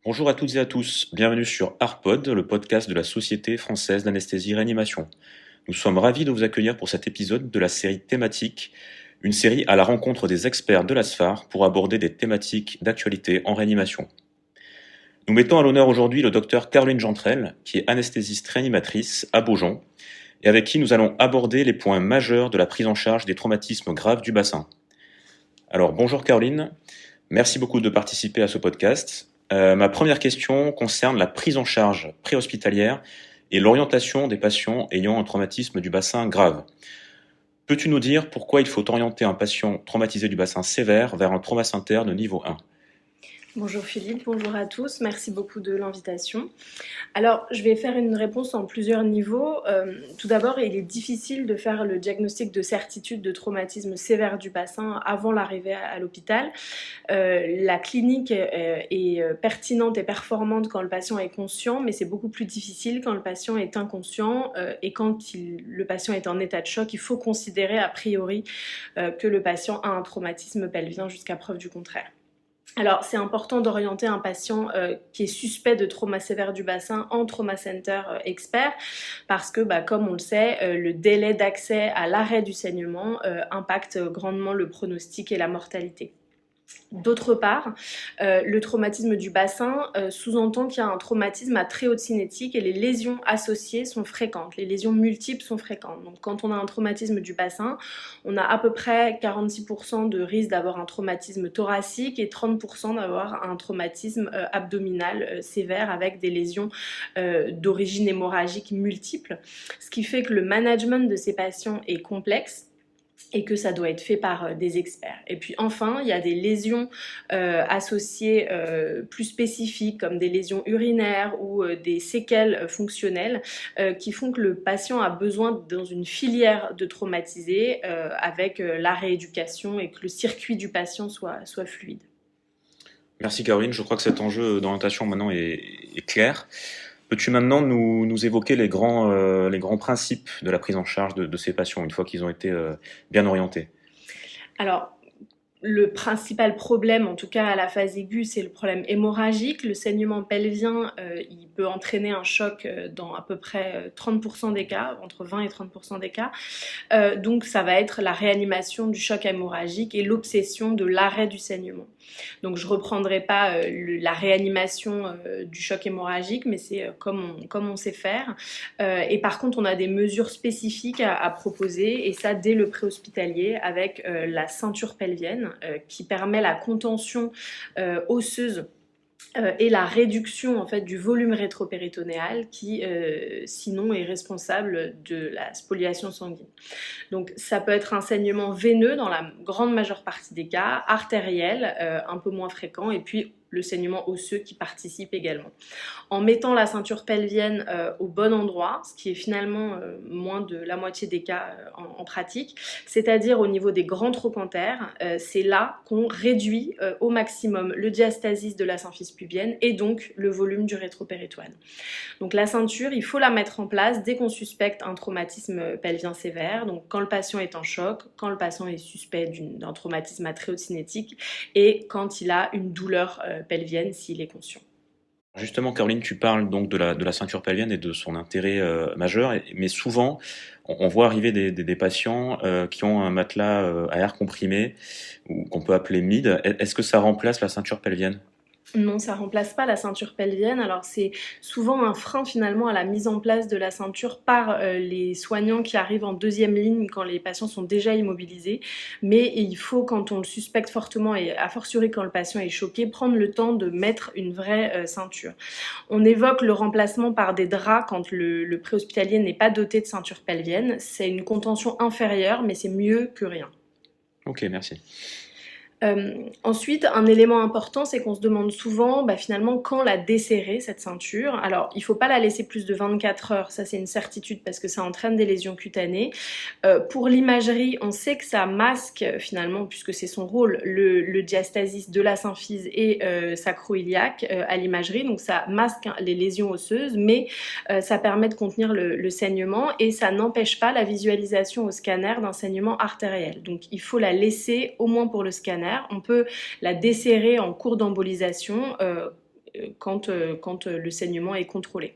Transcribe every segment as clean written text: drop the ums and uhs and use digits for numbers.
Bonjour à toutes et à tous, bienvenue sur ARPOD, le podcast de la Société française d'anesthésie-réanimation. Nous sommes ravis de vous accueillir pour cet épisode de la série thématique, une série à la rencontre des experts de l'ASFAR pour aborder des thématiques d'actualité en réanimation. Nous mettons à l'honneur aujourd'hui le docteur Caroline Jantrel, qui est anesthésiste réanimatrice à Beaujon, et avec qui nous allons aborder les points majeurs de la prise en charge des traumatismes graves du bassin. Alors bonjour Caroline, merci beaucoup de participer à ce podcast. Ma première question concerne la prise en charge préhospitalière et l'orientation des patients ayant un traumatisme du bassin grave. Peux-tu nous dire pourquoi il faut orienter un patient traumatisé du bassin sévère vers un trauma center de niveau 1 ? Bonjour Philippe, bonjour à tous, merci beaucoup de l'invitation. Alors, je vais faire une réponse en plusieurs niveaux. Tout d'abord, il est difficile de faire le diagnostic de certitude de traumatisme sévère du bassin avant l'arrivée à l'hôpital. La clinique est pertinente et performante quand le patient est conscient, mais c'est beaucoup plus difficile quand le patient est inconscient et quand le patient est en état de choc. Il faut considérer a priori que le patient a un traumatisme pelvien jusqu'à preuve du contraire. Alors, c'est important d'orienter un patient qui est suspect de trauma sévère du bassin en trauma center expert parce que, comme on le sait, le délai d'accès à l'arrêt du saignement impacte grandement le pronostic et la mortalité. D'autre part, le traumatisme du bassin sous-entend qu'il y a un traumatisme à très haute cinétique et les lésions associées sont fréquentes, les lésions multiples sont fréquentes. Donc quand on a un traumatisme du bassin, on a à peu près 46% de risque d'avoir un traumatisme thoracique et 30% d'avoir un traumatisme abdominal sévère avec des lésions d'origine hémorragique multiples. Ce qui fait que le management de ces patients est complexe et que ça doit être fait par des experts. Et puis enfin, il y a des lésions associées plus spécifiques, comme des lésions urinaires ou des séquelles fonctionnelles qui font que le patient a besoin dans une filière de traumatisés avec la rééducation et que le circuit du patient soit fluide. Merci Caroline, je crois que cet enjeu d'orientation maintenant est clair. Peux-tu maintenant nous évoquer les grands principes de la prise en charge de ces patients une fois qu'ils ont été bien orientés ? Alors, le principal problème, en tout cas à la phase aiguë, c'est le problème hémorragique. Le saignement pelvien, il peut entraîner un choc dans à peu près 30% des cas, entre 20 et 30% des cas. Donc ça va être la réanimation du choc hémorragique et l'obsession de l'arrêt du saignement. Donc je reprendrai pas la réanimation du choc hémorragique, mais c'est comme on sait faire. Et par contre, on a des mesures spécifiques à proposer, et ça dès le préhospitalier avec la ceinture pelvienne qui permet la contention osseuse et la réduction en fait du volume rétropéritonéal qui sinon est responsable de la spoliation sanguine. Donc ça peut être un saignement veineux dans la grande majeure partie des cas, artériel un peu moins fréquent, et puis le saignement osseux qui participe également. En mettant la ceinture pelvienne au bon endroit, ce qui est finalement moins de la moitié des cas en pratique, c'est-à-dire au niveau des grands trochantères, c'est là qu'on réduit au maximum le diastasis de la symphyse pubienne et donc le volume du rétropéritoine. Donc la ceinture, il faut la mettre en place dès qu'on suspecte un traumatisme pelvien sévère, donc quand le patient est en choc, quand le patient est suspect d'un traumatisme à très haute cinétique et quand il a une douleur pelvienne s'il est conscient. Justement, Caroline, tu parles donc de la ceinture pelvienne et de son intérêt majeur, mais souvent, on voit arriver des patients qui ont un matelas à air comprimé, ou qu'on peut appeler MID. Est-ce que ça remplace la ceinture pelvienne ? Non, ça remplace pas la ceinture pelvienne. Alors c'est souvent un frein finalement à la mise en place de la ceinture par les soignants qui arrivent en deuxième ligne quand les patients sont déjà immobilisés. Mais il faut, quand on le suspecte fortement et a fortiori quand le patient est choqué, prendre le temps de mettre une vraie ceinture. On évoque le remplacement par des draps quand le préhospitalier n'est pas doté de ceinture pelvienne. C'est une contention inférieure, mais c'est mieux que rien. Ok, merci. Ensuite, un élément important, c'est qu'on se demande souvent finalement quand la desserrer, cette ceinture. Alors, il ne faut pas la laisser plus de 24 heures, ça c'est une certitude parce que ça entraîne des lésions cutanées. Pour l'imagerie, on sait que ça masque finalement, puisque c'est son rôle, le diastasis de la symphyse et sacro-iliaque à l'imagerie, donc ça masque les lésions osseuses, mais ça permet de contenir le saignement et ça n'empêche pas la visualisation au scanner d'un saignement artériel. Donc il faut la laisser au moins pour le scanner. On peut la desserrer en cours d'embolisation quand le saignement est contrôlé.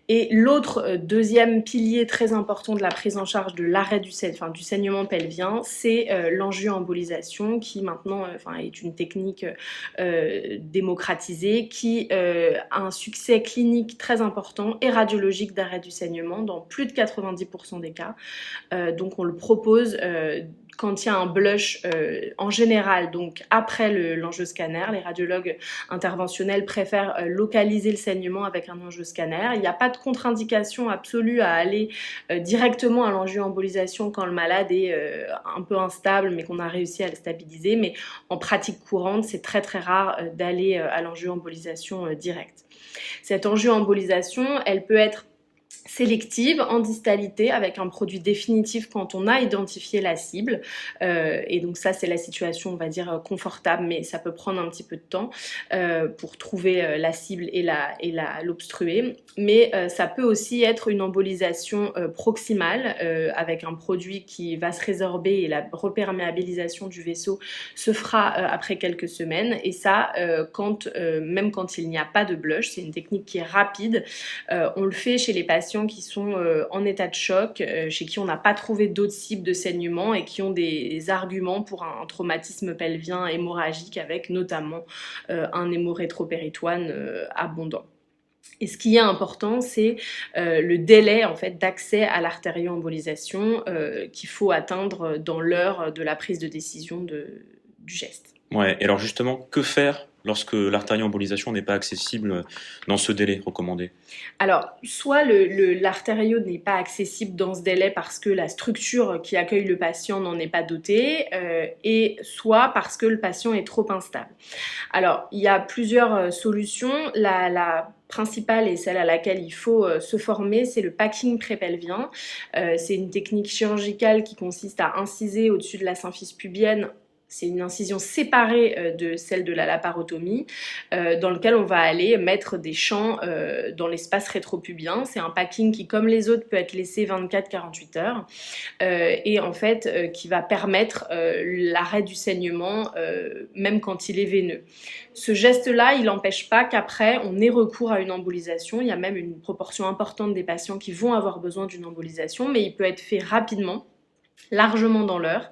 Et l'autre deuxième pilier très important de la prise en charge de l'arrêt du saignement pelvien, c'est l'angioembolisation qui maintenant est une technique démocratisée qui a un succès clinique très important et radiologique d'arrêt du saignement dans plus de 90% des cas. Donc on le propose quand il y a un blush en général, donc après l'angioscanner. Les radiologues interventionnels préfèrent localiser le saignement avec un angioscanner. Il n'y a pas de contre-indication absolue à aller directement à l'angioembolisation quand le malade est un peu instable mais qu'on a réussi à le stabiliser. Mais en pratique courante, c'est très très rare d'aller à l'angioembolisation directe. Cette angioembolisation, elle peut être sélective en distalité avec un produit définitif quand on a identifié la cible et donc ça c'est la situation on va dire confortable, mais ça peut prendre un petit peu de temps pour trouver la cible et l'obstruer, mais ça peut aussi être une embolisation proximale avec un produit qui va se résorber et la reperméabilisation du vaisseau se fera après quelques semaines, et ça même quand il n'y a pas de blush. C'est une technique qui est rapide, on le fait chez les patients qui sont en état de choc, chez qui on n'a pas trouvé d'autres cibles de saignement et qui ont des arguments pour un traumatisme pelvien hémorragique avec notamment un hémorétropéritoine abondant. Et ce qui est important, c'est le délai en fait d'accès à l'artérioembolisation qu'il faut atteindre dans l'heure de la prise de décision du geste. Ouais, et alors justement, que faire lorsque l'artérioembolisation n'est pas accessible dans ce délai recommandé? Alors, soit l'artério n'est pas accessible dans ce délai parce que la structure qui accueille le patient n'en est pas dotée, et soit parce que le patient est trop instable. Alors, il y a plusieurs solutions. La principale et celle à laquelle il faut se former, c'est le packing prépelvien. C'est une technique chirurgicale qui consiste à inciser au-dessus de la symphyse pubienne. C'est une incision séparée de celle de la laparotomie, dans lequel on va aller mettre des champs dans l'espace rétropubien. C'est un packing qui, comme les autres, peut être laissé 24-48 heures et en fait qui va permettre l'arrêt du saignement même quand il est veineux. Ce geste-là, il n'empêche pas qu'après, on ait recours à une embolisation. Il y a même une proportion importante des patients qui vont avoir besoin d'une embolisation, mais il peut être fait rapidement, largement dans l'heure,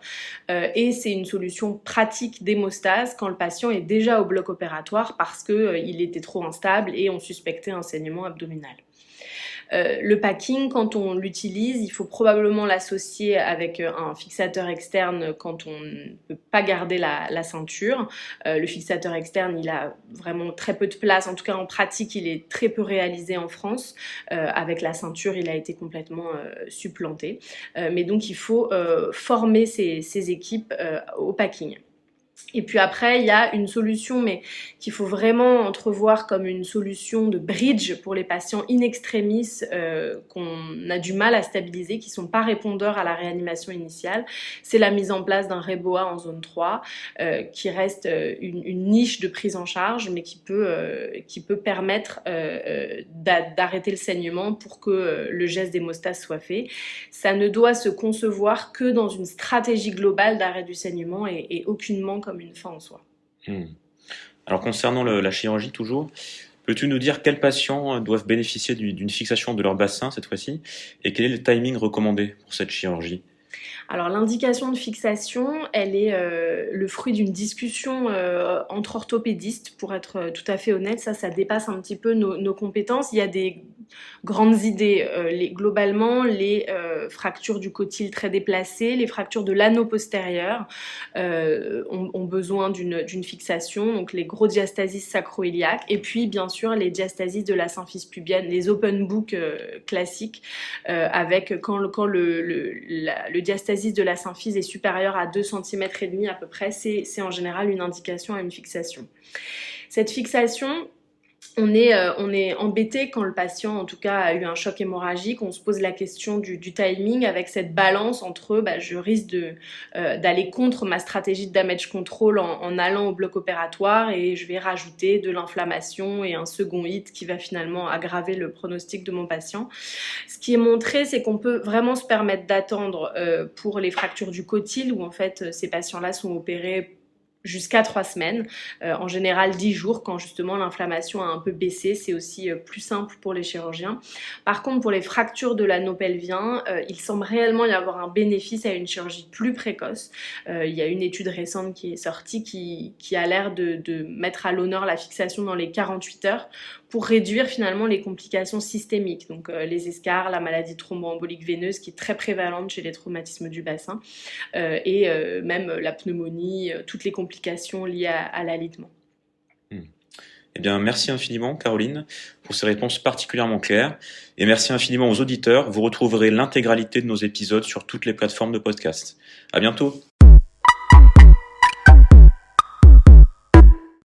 et c'est une solution pratique d'hémostase quand le patient est déjà au bloc opératoire parce qu'il était trop instable et on suspectait un saignement abdominal. Le packing, quand on l'utilise, il faut probablement l'associer avec un fixateur externe quand on ne peut pas garder la ceinture. Le fixateur externe, il a vraiment très peu de place. En tout cas, en pratique, il est très peu réalisé en France. Avec la ceinture, il a été complètement supplanté. Mais donc, il faut former ces équipes au packing. Et puis après, il y a une solution, mais qu'il faut vraiment entrevoir comme une solution de bridge pour les patients in extremis qu'on a du mal à stabiliser, qui ne sont pas répondeurs à la réanimation initiale. C'est la mise en place d'un REBOA en zone 3, qui reste une niche de prise en charge, mais qui peut permettre d'arrêter le saignement pour que le geste d'hémostase soit fait. Ça ne doit se concevoir que dans une stratégie globale d'arrêt du saignement et aucunement comme une fin en soi. Alors concernant la chirurgie toujours, peux-tu nous dire quels patients doivent bénéficier d'une fixation de leur bassin cette fois-ci et quel est le timing recommandé pour cette chirurgie? Alors l'indication de fixation, elle est le fruit d'une discussion entre orthopédistes, pour être tout à fait honnête. Ça dépasse un petit peu nos compétences. Il y a des grandes idées. Globalement, les fractures du cotyle très déplacées, les fractures de l'anneau postérieur ont besoin d'une fixation, donc les gros diastasis sacro-iliaques, et puis bien sûr les diastasis de la symphyse pubienne, les open book classiques, avec quand le diastasis de la symphyse est supérieur à 2,5 cm à peu près, c'est en général une indication à une fixation. Cette fixation, on est embêté quand le patient, en tout cas, a eu un choc hémorragique. On se pose la question du timing avec cette balance entre je risque d'aller contre ma stratégie de damage control en allant au bloc opératoire et je vais rajouter de l'inflammation et un second hit qui va finalement aggraver le pronostic de mon patient. Ce qui est montré, c'est qu'on peut vraiment se permettre d'attendre pour les fractures du cotyle où en fait ces patients-là sont opérés jusqu'à 3 semaines, en général 10 jours quand justement l'inflammation a un peu baissé, c'est aussi plus simple pour les chirurgiens. Par contre pour les fractures de l'anneau pelvien, il semble réellement y avoir un bénéfice à une chirurgie plus précoce. Il y a une étude récente qui est sortie qui a l'air de mettre à l'honneur la fixation dans les 48 heures pour réduire finalement les complications systémiques, donc les escarres, la maladie thromboembolique veineuse qui est très prévalente chez les traumatismes du bassin, et même la pneumonie, toutes les complications liées à l'alitement. Eh bien, merci infiniment, Caroline, pour ces réponses particulièrement claires. Et merci infiniment aux auditeurs. Vous retrouverez l'intégralité de nos épisodes sur toutes les plateformes de podcast. À bientôt!